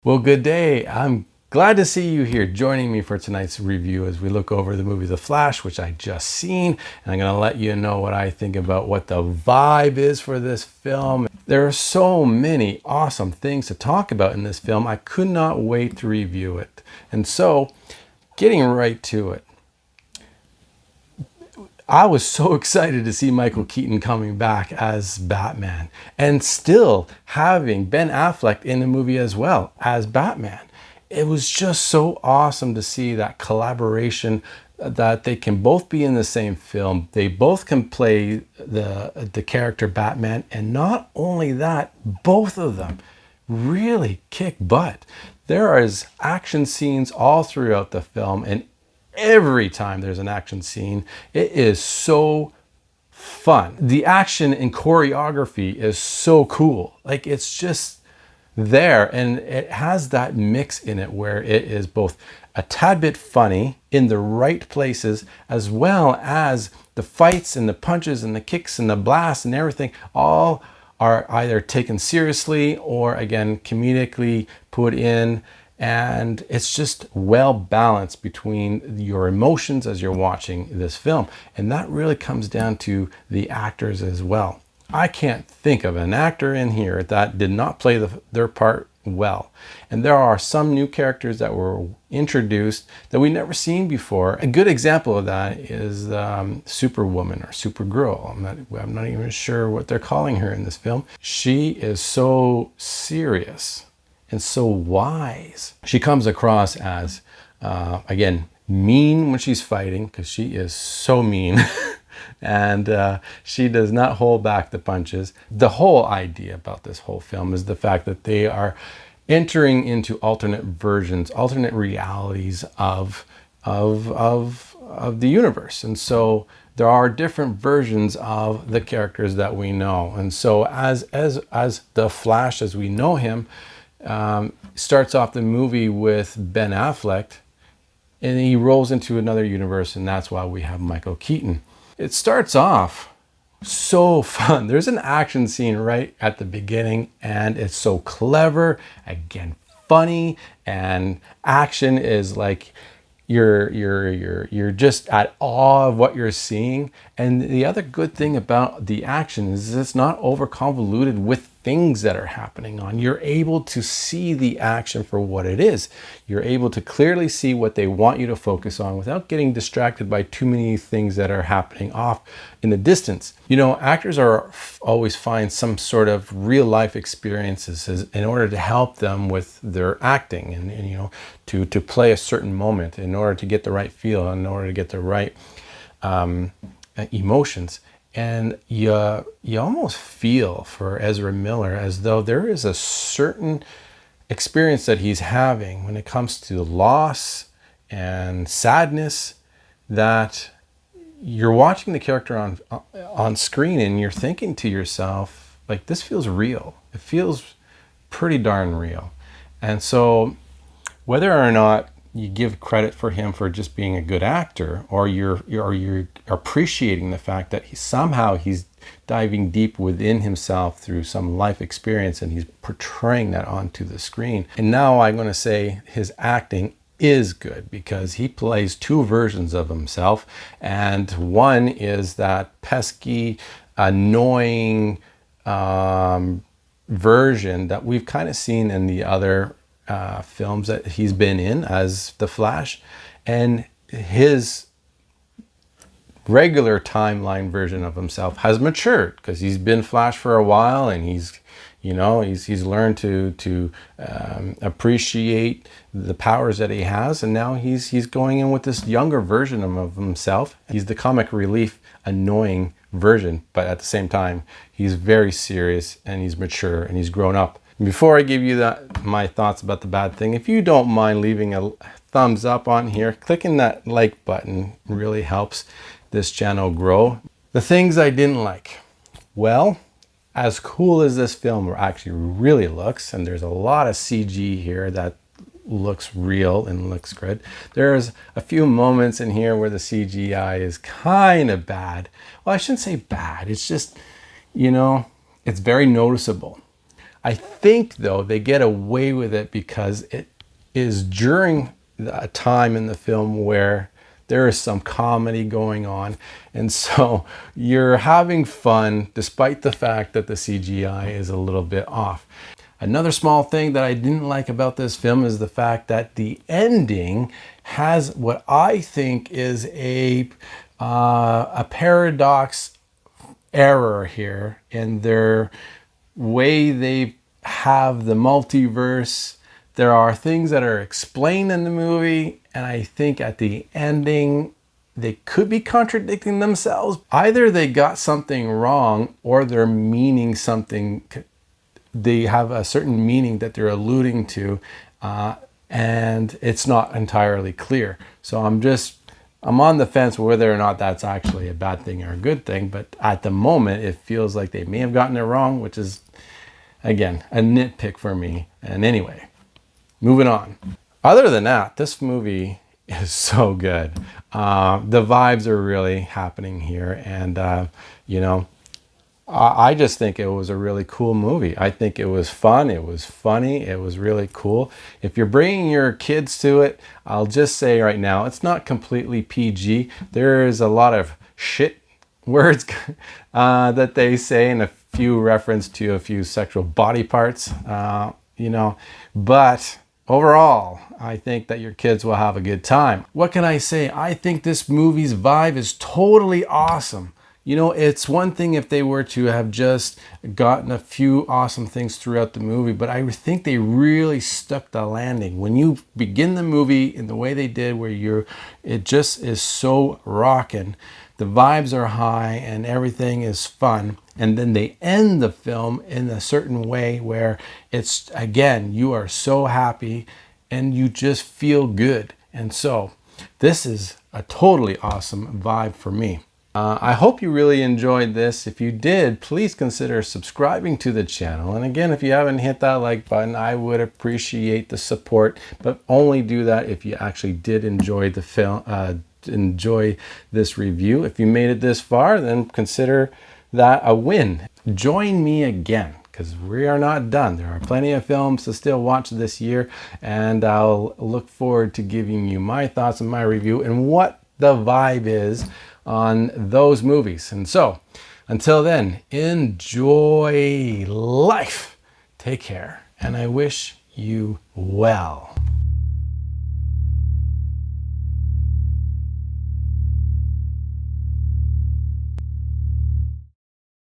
Well, good day. I'm glad to see you here joining me for tonight's review as we look over the movie The Flash, which I just seen. And I'm going to let you know what I think about what the vibe is for this film. There are so many awesome things to talk about in this film. I could not wait to review it. And so, getting right to it. I was so excited to see Michael Keaton coming back as Batman and still having Ben Affleck in the movie as well as Batman. It was just so awesome to see that collaboration, that they can both be in the same film. They both can play the character Batman, and not only that, both of them really kick butt. There is action scenes all throughout the film, and every time there's an action scene, it is so fun. The action and choreography is so cool. Like, it's just there, and it has that mix in it where it is both a tad bit funny in the right places, as well as the fights and the punches and the kicks and the blasts and everything all are either taken seriously or, again, comedically put in. And it's just well balanced between your emotions as you're watching this film. And that really comes down to the actors as well. I can't think of an actor in here that did not play their part well. And there are some new characters that were introduced that we never seen before. A good example of that is Superwoman or Supergirl. I'm not even sure what they're calling her in this film. She is so serious and so wise. She comes across as, again, mean when she's fighting, because she is so mean. And she does not hold back the punches. The whole idea about this whole film is the fact that they are entering into alternate versions, alternate realities of the universe. And so there are different versions of the characters that we know. And so as the Flash, as we know him, starts off the movie with Ben Affleck, and he rolls into another universe, and that's why we have Michael Keaton. It starts off so fun. There's an action scene right at the beginning, and it's so clever, again, funny, and action is like you're just at awe of what you're seeing. And the other good thing about the action is it's not over convoluted with things that are happening on. You're able to see the action for what it is. You're able to clearly see what they want you to focus on without getting distracted by too many things that are happening off in the distance. You know, actors are always find some sort of real life experiences in order to help them with their acting, and you know, to play a certain moment in order to get the right feel, in order to get the right emotions. And you almost feel for Ezra Miller as though there is a certain experience that he's having when it comes to loss and sadness, that you're watching the character on screen and you're thinking to yourself, like, this feels real. It feels pretty darn real. And so whether or not you give credit for him for just being a good actor, or you're appreciating the fact that he's diving deep within himself through some life experience and he's portraying that onto the screen. And now I'm going to say his acting is good because he plays two versions of himself, and one is that pesky, annoying version that we've kind of seen in the other films that he's been in as the Flash, and his regular timeline version of himself has matured because he's been Flash for a while, and he's learned to appreciate the powers that he has, and now he's going in with this younger version of himself. He's the comic relief, annoying version, but at the same time he's very serious and he's mature and he's grown up. Before I give you my thoughts about the bad thing, if you don't mind leaving a thumbs up on here, clicking that like button really helps this channel grow. The things I didn't like. Well, as cool as this film actually really looks, and there's a lot of CG here that looks real and looks good, there's a few moments in here where the CGI is kind of bad. Well, I shouldn't say bad. It's just, you know, it's very noticeable. I think, though, they get away with it because it is during a time in the film where there is some comedy going on. And so you're having fun despite the fact that the CGI is a little bit off. Another small thing that I didn't like about this film is the fact that the ending has what I think is a paradox error here in their way they have the multiverse. There are things that are explained in the movie, and I think at the ending, they could be contradicting themselves. Either they got something wrong or they're meaning something. They have a certain meaning that they're alluding to, and it's not entirely clear. So I'm on the fence whether or not that's actually a bad thing or a good thing. But at the moment, it feels like they may have gotten it wrong, which is, again, a nitpick for me. And anyway, moving on. Other than that, this movie is so good. The vibes are really happening here. And, I just think it was a really cool movie. I think it was fun. It was funny. It was really cool. If you're bringing your kids to it, I'll just say right now, it's not completely PG. There is a lot of shit words that they say and a few reference to a few sexual body parts, but overall, I think that your kids will have a good time. What can I say? I think this movie's vibe is totally awesome. It's one thing if they were to have just gotten a few awesome things throughout the movie, but I think they really stuck the landing. When you begin the movie in the way they did, where it just is so rocking, the vibes are high and everything is fun. And then they end the film in a certain way where it's, again, you are so happy and you just feel good. And so this is a totally awesome vibe for me. I hope you really enjoyed this. If you did, please consider subscribing to the channel. And again, if you haven't hit that like button, I would appreciate the support, but only do that if you actually did enjoy the film, enjoy this review. If you made it this far, then consider that a win. Join me again, because we are not done. There are plenty of films to still watch this year, and I'll look forward to giving you my thoughts and my review and what the vibe is on those movies. And so, until then, enjoy life. Take care, and I wish you well.